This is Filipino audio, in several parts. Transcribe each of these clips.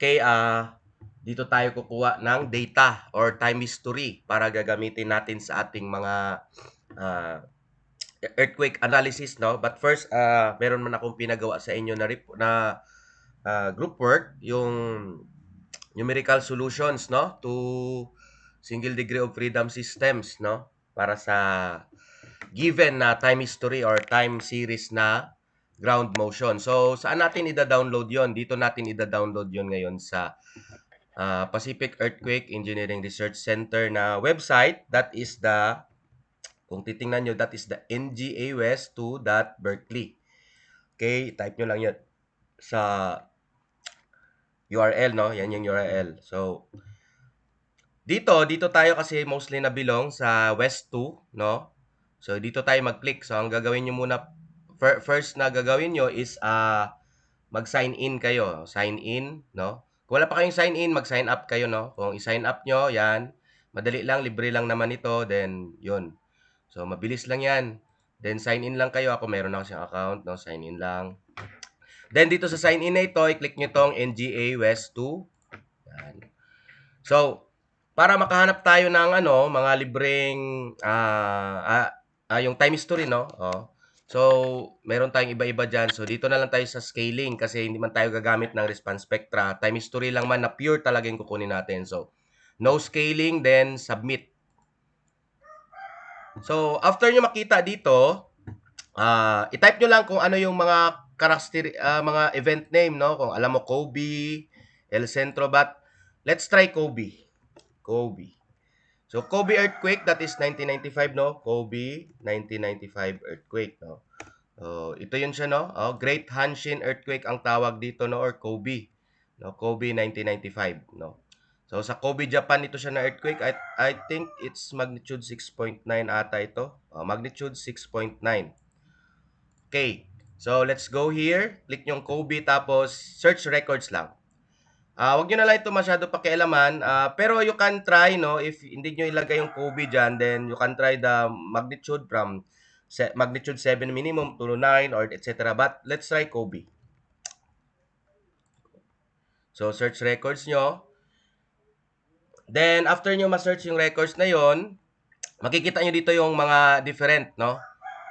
Okay, dito tayo kukuha ng data or time history para gagamitin natin sa ating mga ah, earthquake analysis, no? But first, meron man akong pinagawa sa inyo na group work, yung numerical solutions, no, to single degree of freedom systems, no, para sa given na time history or time series na ground motion. So, saan natin ida-download yon? Dito natin ida-download yon ngayon sa Pacific Earthquake Engineering Research Center na website. That is the, kung titingnan nyo, that is the ngawest2.berkeley. Okay, type nyo lang yun sa URL, no? Yan yung URL. So, dito tayo kasi mostly na belong sa West 2, no? So, dito tayo mag-click. So, ang gagawin nyo muna, first na gagawin nyo is mag-sign in kayo. Sign in, no? Kung wala pa kayong sign in, mag-sign up kayo, no? Kung i-sign up nyo, yan. Madali lang, libre lang naman ito. Then, yun. So, mabilis lang yan. Then, sign in lang kayo. Ako, meron ako siyang account, no? Sign in lang. Then, dito sa sign in na ito, i-click nyo tong NGA West 2. Yan. So, para makahanap tayo ng mga libreng yung time history, no? Oh. So, meron tayong iba-iba diyan. So, dito na lang tayo sa scaling kasi hindi man tayo gagamit ng response spectra. Time history lang man na pure talaga yung kukunin natin. So, no scaling, then submit. So, after nyo makita dito, i-type nyo lang kung ano yung mga mga event name, no? Kung alam mo, Kobe, El Centro, but let's try Kobe. Kobe. So, Kobe earthquake, that is 1995, no? Kobe, 1995 earthquake, no? Ito yun siya, no? Great Hanshin earthquake ang tawag dito, no? Or Kobe. No? Kobe, 1995, no? So, sa Kobe, Japan, ito siya na earthquake. I think it's magnitude 6.9 ata ito. Magnitude 6.9. Okay. So, let's go here. Click yung Kobe, tapos search records lang. Wag nyo na lang ito masyado pakialaman. Pero you can try, no? If hindi nyo ilagay yung Kobe dyan, then you can try the magnitude from magnitude 7 minimum to 9 or etc. But let's try Kobe. So, search records nyo. Then, after nyo ma-search yung records na yon, makikita nyo dito yung mga different, no?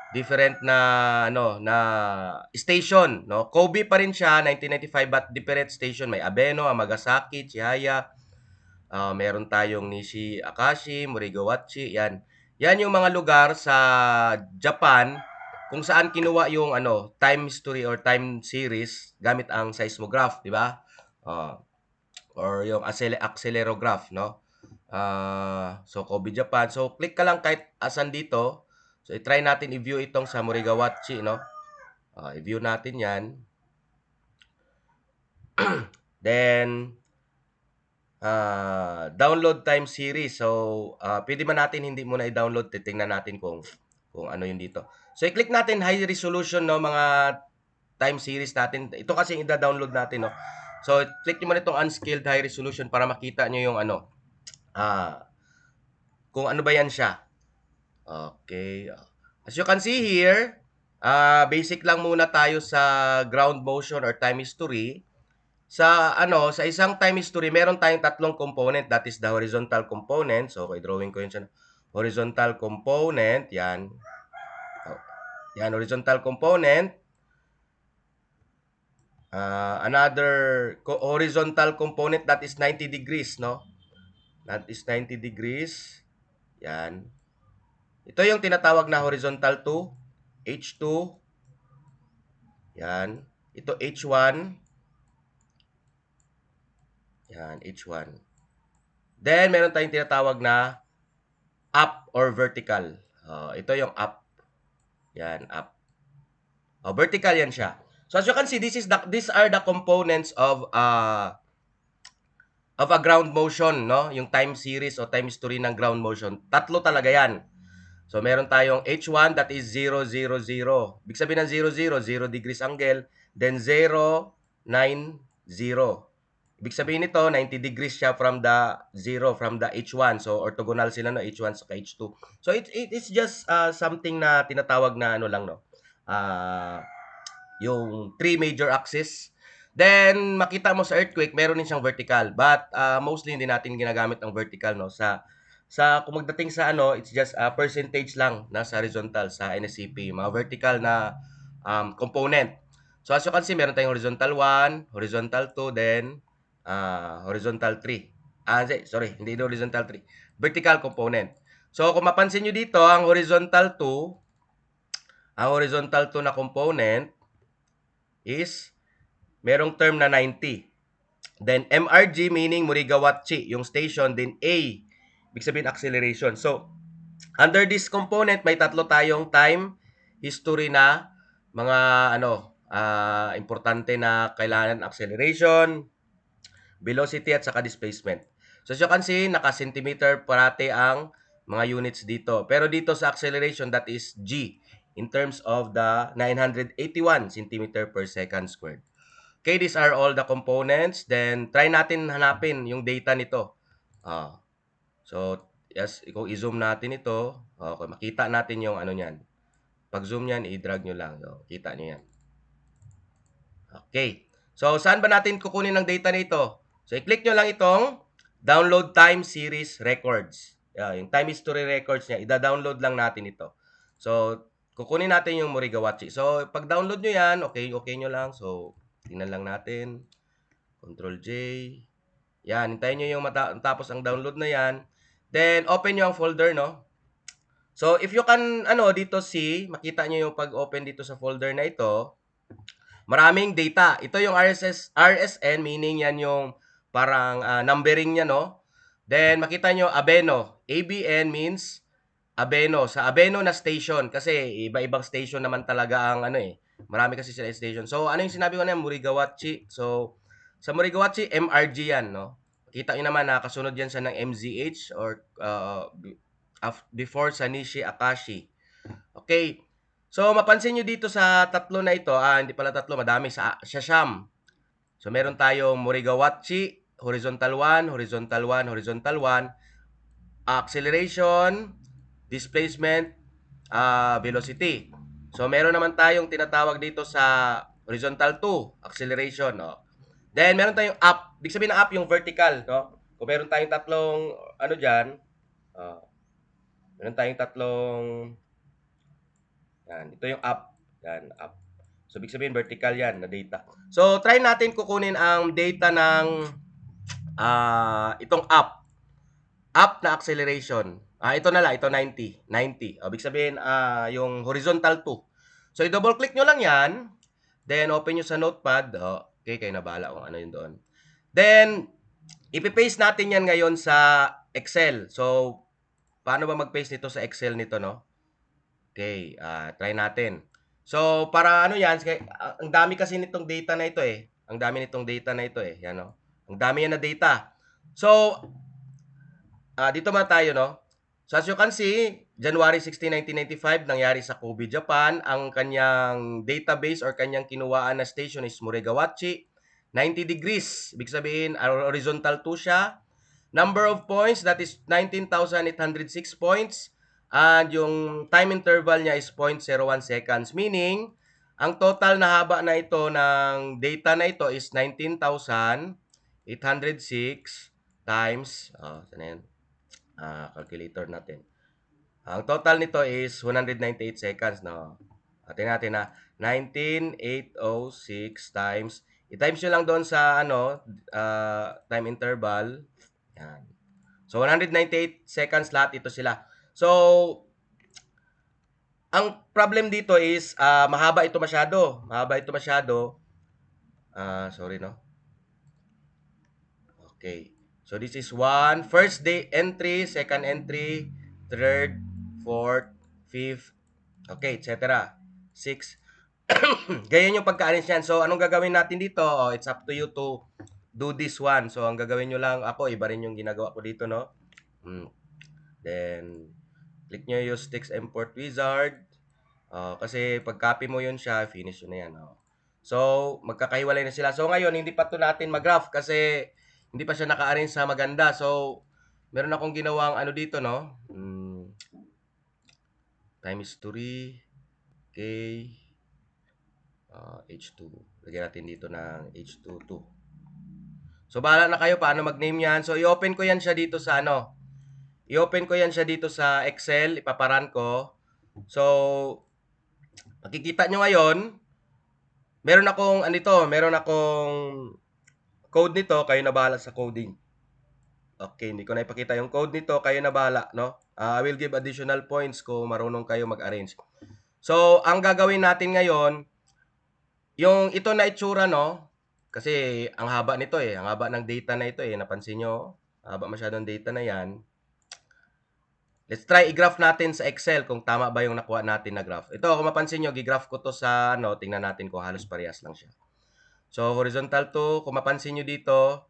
Different na station, no? Kobe pa rin siya 1995 but different station, may Abeno, Amagasaki, Chihaya, meron tayong Nishi Akashi, Morigawachi, yan. Yan yung mga lugar sa Japan kung saan kinuha yung time history or time series gamit ang seismograph, di ba? Or yung accelerograph, no? So Kobe Japan. So click ka lang kahit asan dito. So i-try natin i-view itong sa Morigawachi, no? I-view natin 'yan. Then download time series. So pwede man natin hindi muna i-download, titingnan natin kung ano 'yung dito. So i-click natin high resolution, no, mga time series natin. Ito kasi yung i-download natin, no. So click niyo muna itong unscaled high resolution para makita niyo yung kung ano ba 'yan siya. Okay. As you can see here, basic lang muna tayo sa ground motion or time history. Sa isang time history, meron tayong tatlong component. That is the horizontal component. So, okay, drawing ko yun siya. Horizontal component, yan. Yan, horizontal component. Another horizontal component, that is 90 degrees, no? That is 90 degrees. Yan. Ito yung tinatawag na horizontal 2, H2. Yan. Ito H1. Yan, H1. Then, meron tayong tinatawag na up or vertical. Ito yung up. Yan, up. Vertical yan siya. So, as you can see, these are the components of a ground motion, no? Yung time series o time history ng ground motion. Tatlo talaga yan. So, meron tayong H1, that is 0, 0, 0. Ibig sabihin ng 0, 0, 0 degrees angle. Then 0, 9, 0. Ibig sabihin nito, 90 degrees siya from the 0, from the H1. So, orthogonal sila, no? H1 sa H2. So, it's just something na tinatawag na lang, no? Yung three major axis. Then, makita mo sa earthquake, meron din siyang vertical. But, mostly, hindi natin ginagamit ang vertical, no? Kung magdating sa ano, it's just a percentage lang na sa horizontal, sa NSCP. Mga vertical na component. So, as you can see, meron tayong horizontal 1, horizontal 2, then horizontal 3. Sorry, hindi horizontal 3. Vertical component. So, kung mapansin nyo dito, ang horizontal 2 na component is merong term na 90. Then MRG meaning Murigawachi, yung station, then A, ibig sabihin acceleration. So, under this component, may tatlo tayong time history na mga importante na kailangan: acceleration, velocity, at saka displacement. So, as you can see, naka-centimeter parate ang mga units dito. Pero dito sa acceleration, that is G in terms of the 981 centimeter per second squared. Okay, these are all the components. Then, try natin hanapin yung data nito. So, yes, kung i-zoom natin ito, okay, makita natin yung ano niyan. Pag zoom niyan, i-drag nyo lang. So, kita nyo yan. Okay. So, saan ba natin kukunin ang data nito? So, i-click nyo lang itong download time series records. Yung time history records niya, i-download lang natin ito. So, kukunin natin yung Murigawachi. So, pag download nyo yan, okay nyo lang. So, tingnan lang natin. Control J. Yan, hintayin nyo yung matapos ang download na yan. Then, open nyo ang folder, no? So, if you can, dito makita nyo yung pag-open dito sa folder na ito, maraming data. Ito yung RSN, meaning yan yung parang numbering niya, no? Then, makita nyo, Abeno. ABN means Abeno. Sa Abeno na station. Kasi iba-ibang station naman talaga ang marami kasi sila station. So, ano yung sinabi ko na yan? Murigawachi. So, sa Murigawachi, MRG yan, no? Kita nyo naman, kasunod yan sa ng MZH or before sa Nishi Akashi. Okay. So, mapansin nyo dito sa tatlo na ito, hindi pala tatlo, madami, sa Shasham. So, meron tayong Murigawachi, horizontal 1, horizontal 1, horizontal 1, acceleration, displacement, velocity. So, meron naman tayong tinatawag dito sa horizontal 2, acceleration, no? Then, meron tayong up. Ibig sabihin ng up, yung vertical, no? Kung meron tayong tatlong, dyan, meron tayong tatlong, yan, ito yung up. Yan, up. So, ibig sabihin, vertical yan na data. So, try natin kukunin ang data ng itong up. Up na acceleration. Ito na lang, ito 90. 90. Ibig sabihin, yung horizontal 2. So, i-double click nyo lang yan. Then, open nyo sa notepad. Okay, kayo na bahala kung ano yun doon. Then, ipipaste natin yan ngayon sa Excel. So, paano ba mag-paste nito sa Excel nito, no? Okay, try natin. So, para ano yan, ang dami kasi nitong data na ito eh. Ang dami nitong data na ito eh. Yan, no? Ang dami yan na data. So, dito man tayo, no? So, as you can see, January 16, 1995, nangyari sa Kobe, Japan. Ang kanyang database or kanyang kinuwaan na station is Murigawachi. 90 degrees. Ibig sabihin, horizontal 2 siya. Number of points, that is 19,806 points. And yung time interval niya is 0.01 seconds. Meaning, ang total na haba na ito ng data na ito is 19,806 times, saan yan? Calculator natin. Ang total nito is 198 seconds, no? Atin natin na 19,806 times, i-times nyo lang doon sa time interval. Yan. So, 198 seconds lahat ito sila. So, ang problem dito is mahaba ito masyado. Mahaba ito masyado. Sorry, no? Okay. So, this is first day entry, second entry, third, fourth, fifth, okay, etc. 6. Ganyan yung pagka-arrange yan. So, anong gagawin natin dito? It's up to you to do this one. So, ang gagawin nyo lang, ako, iba rin yung ginagawa ko dito, no? Then, click nyo yung text import wizard. Kasi pag copy mo yun siya, finish yun na yan. So, magkakahiwalay na sila. So, ngayon, hindi pa to natin mag-graph kasi hindi pa siya naka-arrange sa maganda. So, meron akong ginawang dito, no? Time history. Okay. H2. Lagyan natin dito ng H22. So, bahala na kayo paano mag-name yan. So, i-open ko yan siya dito sa ano. I-open ko yan siya dito sa Excel. Ipaparan ko. So, makikita nyo ngayon, meron akong code nito. Kayo na bahala sa coding. Okay, hindi ko na ipakita yung code nito. Kayo na bahala, no? I will give additional points kung marunong kayo mag-arrange. So, ang gagawin natin ngayon, yung ito na itsura, no? Kasi ang haba nito eh. Ang haba ng data na ito eh. Napansin nyo? Haba masyadong data na yan. Let's try i-graph natin sa Excel kung tama ba yung nakuha natin na graph. Ito, kung mapansin nyo, gi-graph ko to sa, no, tingnan natin kung halos parehas lang siya. So, horizontal to, kung mapansin nyo dito,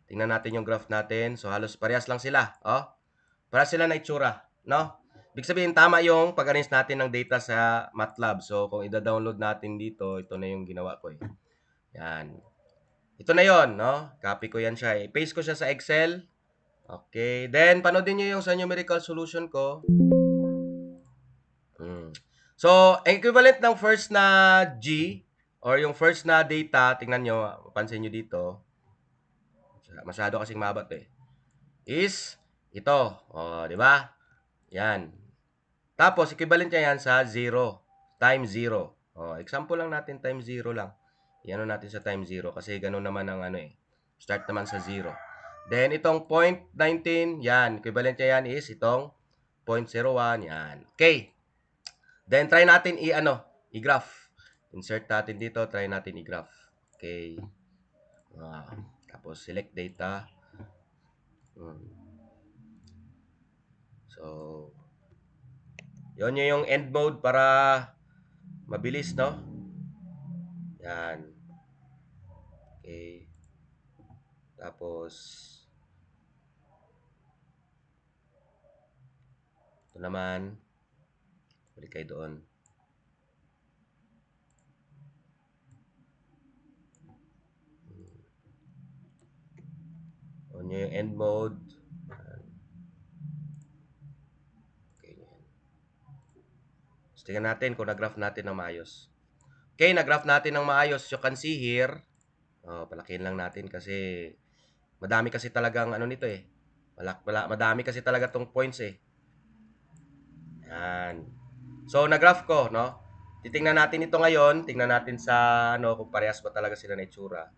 tingnan natin yung graph natin. So, halos parehas lang sila. Oh, para sila na itsura, no? Ibig sabihin, tama yung pag-arrange natin ng data sa MATLAB. So, kung i-download natin dito, ito na yung ginawa ko eh. Yan. Ito na yon, no? Copy ko yan siya. I-paste ko siya sa Excel. Okay. Then, panoodin nyo yung sa numerical solution ko. So, equivalent ng first na G or yung first na data, tingnan nyo, pansin nyo dito. Masyado kasing mabat eh. Is ito. O, di ba? Yan. Tapos, equivalent niya yan sa 0. Times 0. O, example lang natin, times 0 lang. Yan natin sa times 0 kasi ganun naman ang ano eh. Start naman sa 0. Then, itong 0.19, yan. Equivalent niya yan is itong 0.01, yan. Okay. Then, try natin i-graph. Insert natin dito, try natin i-graph. Okay. Tapos, select data. So, yun yung end mode para mabilis, no? Yan. Okay. Tapos, ito naman. Balik kayo doon. On yung end mode. Okay. So, tingnan natin kung nag-graph natin ng maayos. Okay, nag-graph natin ng maayos. You can see here. Palakihin lang natin kasi madami kasi talagang ano nito eh. Madami kasi talaga tong points eh. Yan. So, nag-graph ko, no? Titingnan natin ito ngayon. Tingnan natin sa, ano, kung parehas ba talaga sila na itsura.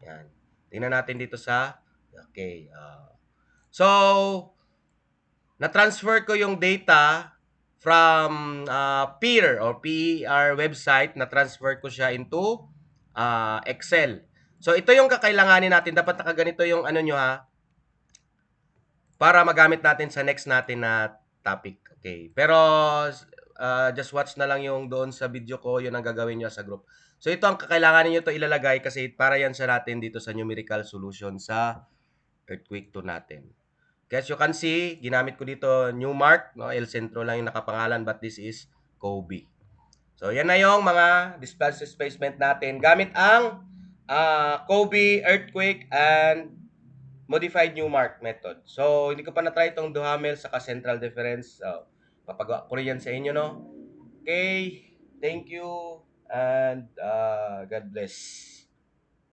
Yan. Tingnan natin dito sa, okay. So, na-transfer ko yung data from PER or PER website. Na-transfer ko siya into Excel. So, ito yung kakailanganin natin. Dapat nakaganito yung ano nyo ha. Para magamit natin sa next natin na topic. Okay. Pero, just watch na lang yung doon sa video ko. Yun ang gagawin nyo sa group. So, ito ang kakailanganin nyo to ilalagay kasi para yan sa natin dito sa numerical solution sa earthquake 2 natin. Okay, as you can see, ginamit ko dito Newmark. No? El Centro lang yung nakapangalan but this is Kobe. So, yan na yung mga displacement natin gamit ang Kobe, earthquake, and modified Newmark method. So, hindi ko pa na-try itong Duhamel saka central difference. So, papagawa ko rin yan sa inyo, no? Okay, thank you, and God bless.